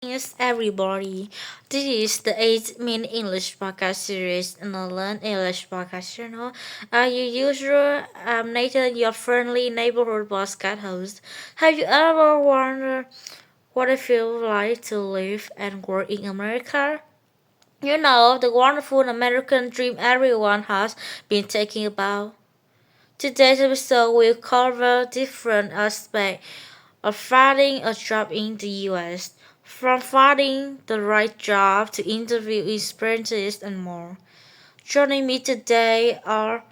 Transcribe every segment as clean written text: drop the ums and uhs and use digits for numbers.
Yes, everybody. This is the 8-minute English podcast series in the Learn English podcast channel. Your usual, I'm Nathan, your friendly neighborhood podcast host. Have you ever wondered what it feels like to live and work in America? You know, the wonderful American dream everyone has been talking about. Today's episode will cover different aspects of finding a job in the US, from finding the right job to interview experiences and more. Joining me today are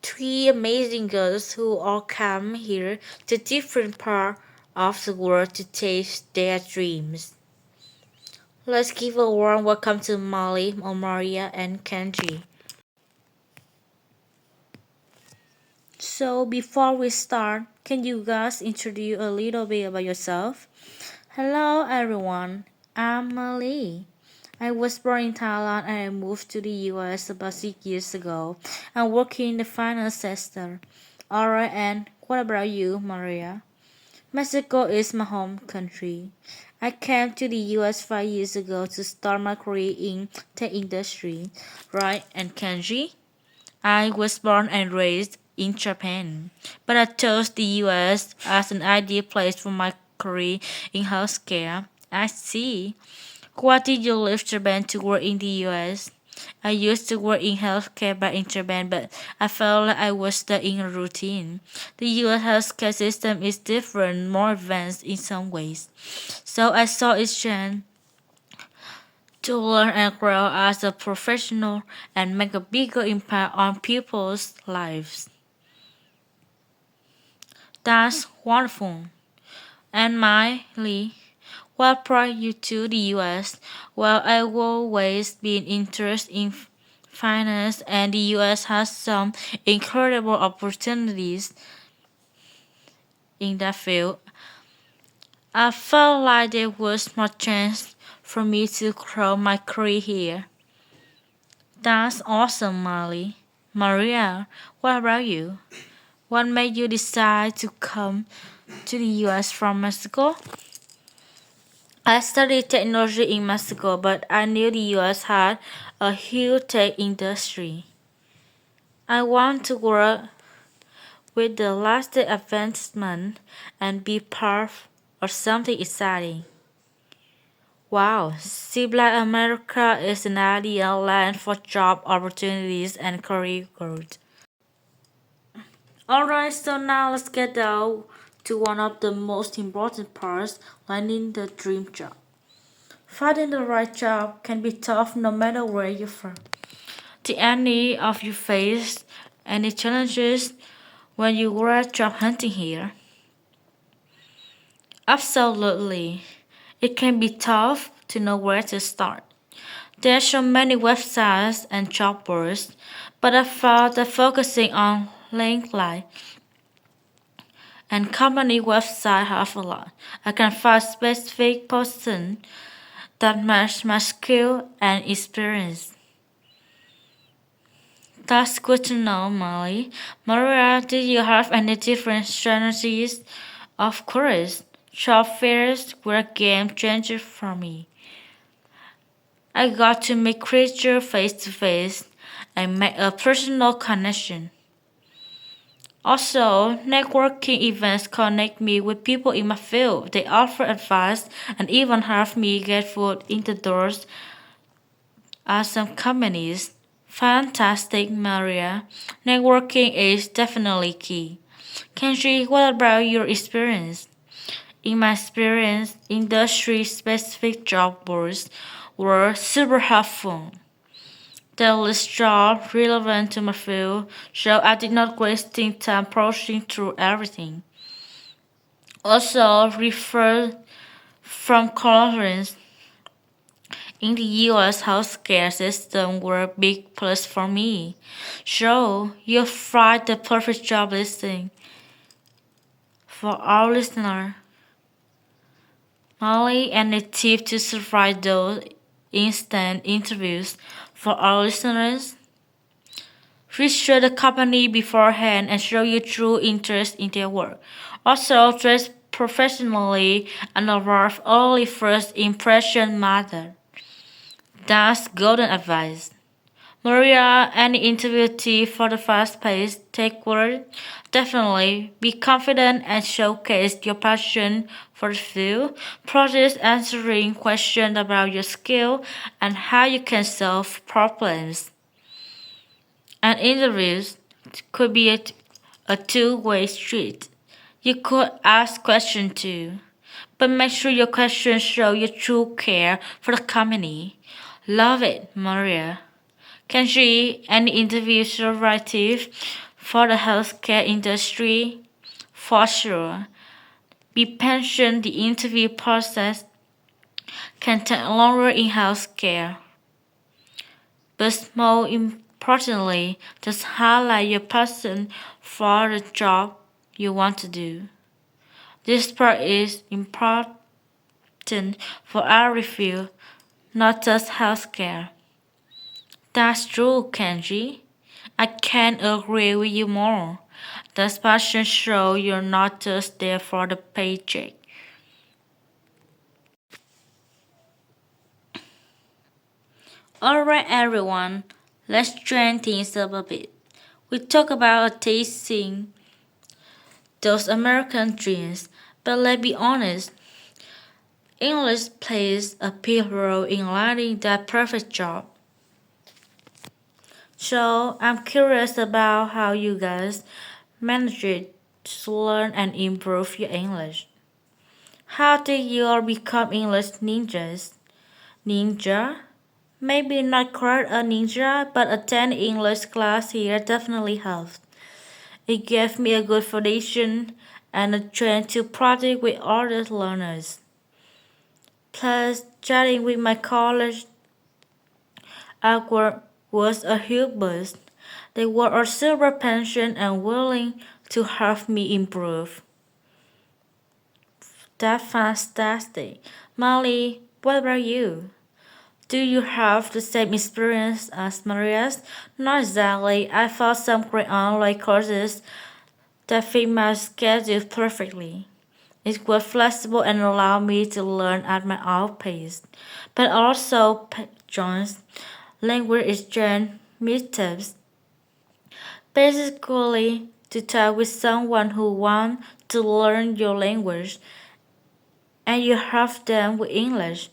three amazing girls who all come here to different parts of the world to chase their dreams. Let's give a warm welcome to Molly, Maria, and Kenji. So before we start, can you guys introduce a little bit about yourself? Hello everyone, I'm Molly. I was born in Thailand and I moved to the US about 6 years ago. I'm working in the finance sector. Alright, and what about you, Maria? Mexico is my home country. I came to the US 5 years ago to start my career in tech industry. Right, and Kenji? I was born and raised in Japan, but I chose the US as an ideal place for my career in healthcare. I see. Why did you leave Japan to work in the US? I used to work in healthcare back in Japan, but I felt like I was stuck in a routine. The US healthcare system is different, more advanced in some ways. So I saw its chance to learn and grow as a professional and make a bigger impact on people's lives. That's wonderful. And Miley, what brought you to the US? Well, I've always been interested in finance, and the US has some incredible opportunities in that field. I felt like there was more chance for me to grow my career here. That's awesome, Molly. Maria, what about you? What made you decide to come to the US from Mexico? I studied technology in Mexico, but I knew the US had a huge tech industry. I want to work with the latest advancement and be part of something exciting. Wow, seems like America is an ideal land for job opportunities and career growth. Alright, so now let's get down to one of the most important parts, landing the dream job. Finding the right job can be tough no matter where you're from. Did any of you face any challenges when you were job hunting here? Absolutely. It can be tough to know where to start. There are so many websites and job boards, but I found that focusing on LinkedIn and company website help a lot. I can find specific positions that match my skill and experience. That's good to know, Molly. Maria, did you have any different strategies? Of course, job fairs were a game changer for me. I got to meet creatures face to face and make a personal connection. Also, networking events connect me with people in my field. They offer advice and even help me get foot in the doors at some companies. Fantastic, Maria. Networking is definitely key. Kenji, what about your experience? In my experience, industry specific job boards were super helpful. They list jobs relevant to my field, so I did not wasting time browsing through everything. Also, refer from conference in the US healthcare system were a big plus for me. So, you'll find the perfect job listing for our listener. Molly, and a tip to survive those instant interviews for our listeners. Research the company beforehand and show your true interest in their work. Also, dress professionally and above only first impression matter. That's golden advice. Maria, any interview tip for the fast-paced tech world? Definitely be confident and showcase your passion for the field. Practice answering questions about your skill and how you can solve problems. And interviews could be a two-way street. You could ask questions too, but make sure your questions show your true care for the company. Love it, Maria. Can she any interview survive for the healthcare industry? For sure. Be patient, the interview process can take longer in healthcare. But more importantly, just highlight your passion for the job you want to do. This part is important for every field, not just healthcare. That's true, Kenji. I can't agree with you more. Does passion show you're not just there for the paycheck? Alright, everyone, let's change things up a bit. We talk about tasting those American dreams, but let's be honest, English plays a big role in landing that perfect job. So I'm curious about how you guys managed to learn and improve your English. How did you all become English ninjas? Ninja? Maybe not quite a ninja, but attending English class here definitely helped. It gave me a good foundation and a chance to practice with other learners. Plus, chatting with my college awkward was a huge boost. They were all super patient and willing to help me improve. That's fantastic. Molly, what about you? Do you have the same experience as Maria's? Not exactly. I found some great online courses that fit my schedule perfectly. It was flexible and allowed me to learn at my own pace, but also joins language exchange meetups, basically to talk with someone who wants to learn your language and you help them with English.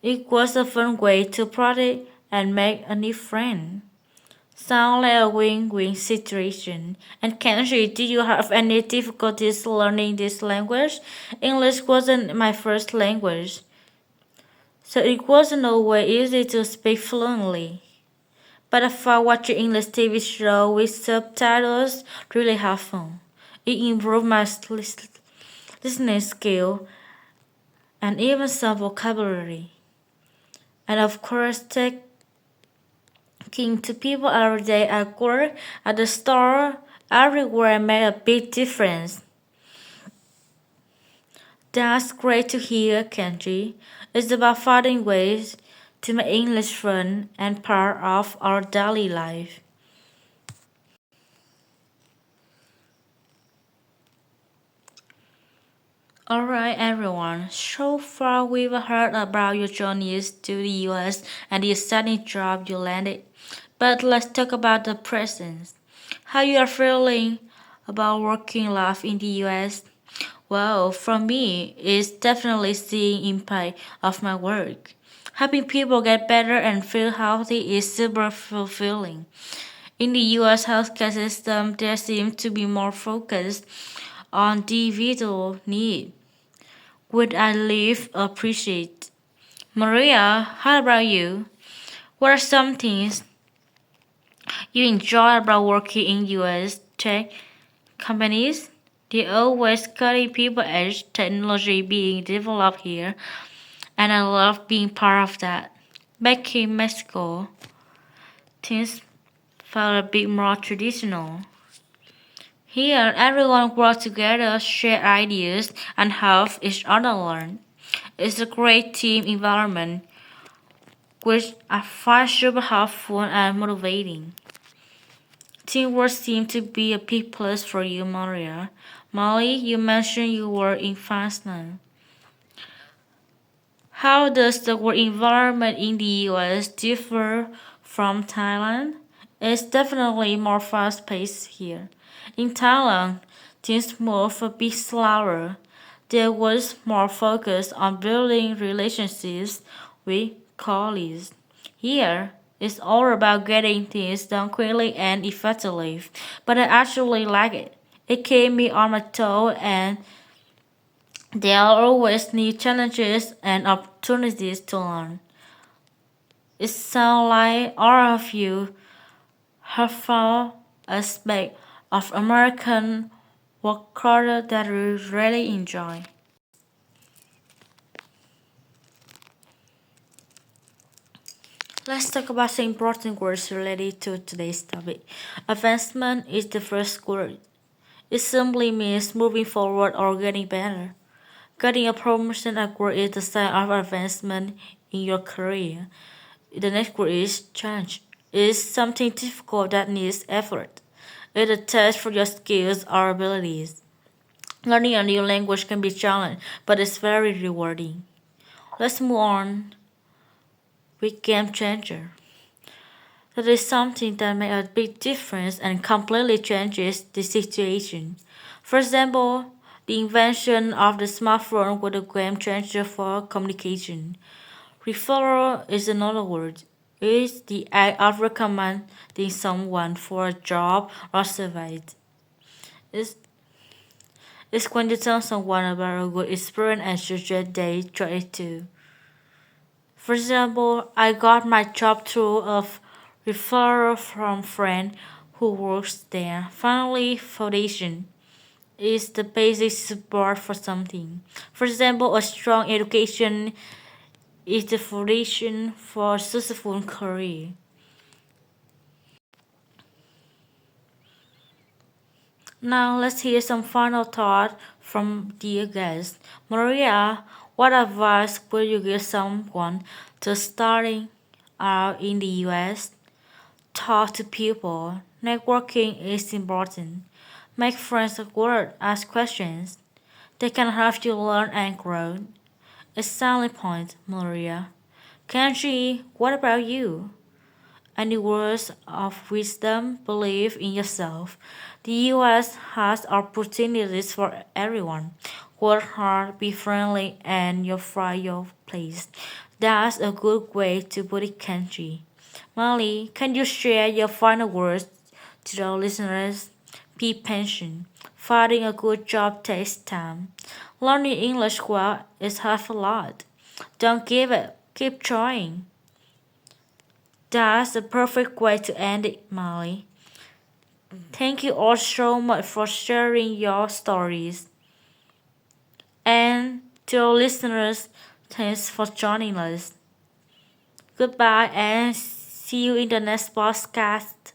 It was a fun way to practice and make a new friend. Sound like a win-win situation. And Kenji, do you have any difficulties learning this language? English wasn't my first language, so it wasn't always easy to speak fluently. But I found watching English TV show with subtitles really helpful. It improved my listening skill and even some vocabulary. And of course, taking to people every day at work, at the store, everywhere made a big difference. That's great to hear, Kenji. It's about finding ways to make English fun and part of our daily life. Alright, everyone. So far, we've heard about your journeys to the US and the exciting job you landed. But let's talk about the present. How you are feeling about working life in the US? Well, for me, it's definitely seeing impact of my work. Helping people get better and feel healthy is super fulfilling. In the US healthcare system, there seems to be more focus on individual need, which I live appreciate. Maria, how about you? What are some things you enjoy about working in US tech companies? They always cutting people edge technology being developed here, and I love being part of that. Back in Mexico, things felt a bit more traditional. Here, everyone works together, share ideas, and help each other learn. It's a great team environment, which I find super helpful and motivating. Teamwork seems to be a big plus for you, Maria. Molly, you mentioned you were in Vietnam. How does the work environment in the US differ from Thailand? It's definitely more fast paced here. In Thailand, things move a bit slower. There was more focus on building relationships with colleagues. Here, it's all about getting things done quickly and effectively, but I actually like it. It kept me on my toes and there are always new challenges and opportunities to learn. It sounds like all of you have found aspect of American work culture that you really enjoy. Let's talk about some important words related to today's topic. Advancement is the first word. It simply means moving forward or getting better. Getting a promotion at work is the sign of advancement in your career. The next word is challenge. It is something difficult that needs effort. It's a test for your skills or abilities. Learning a new language can be challenging, but it's very rewarding. Let's move on with game changer. That is something that makes a big difference and completely changes the situation. For example, the invention of the smartphone was a game changer for communication. Referral is another word. It is the act of recommending someone for a job or service. It's, it's when you tell someone about a good experience and suggest they try it too. For example, I got my job through a referral from a friend who works there. Finally, foundation is the basic support for something. For example, a strong education is the foundation for a successful career. Now let's hear some final thought from dear guest. Maria, what advice would you give someone to starting out in the US? Talk to people. Networking is important. Make friends at work. Ask questions. They can help you learn and grow. A selling point, Maria. Kenji, what about you? Any words of wisdom? Believe in yourself. The US has opportunities for everyone. Work hard, be friendly, and you'll find your place. That's a good way to put it, Kenji. Molly, can you share your final words to our listeners? Be patient. Finding a good job takes time. Learning English well is half a lot. Don't give up. Keep trying. That's the perfect way to end it, Molly. Thank you all so much for sharing your stories. And to our listeners, thanks for joining us. Goodbye and see you in the next podcast.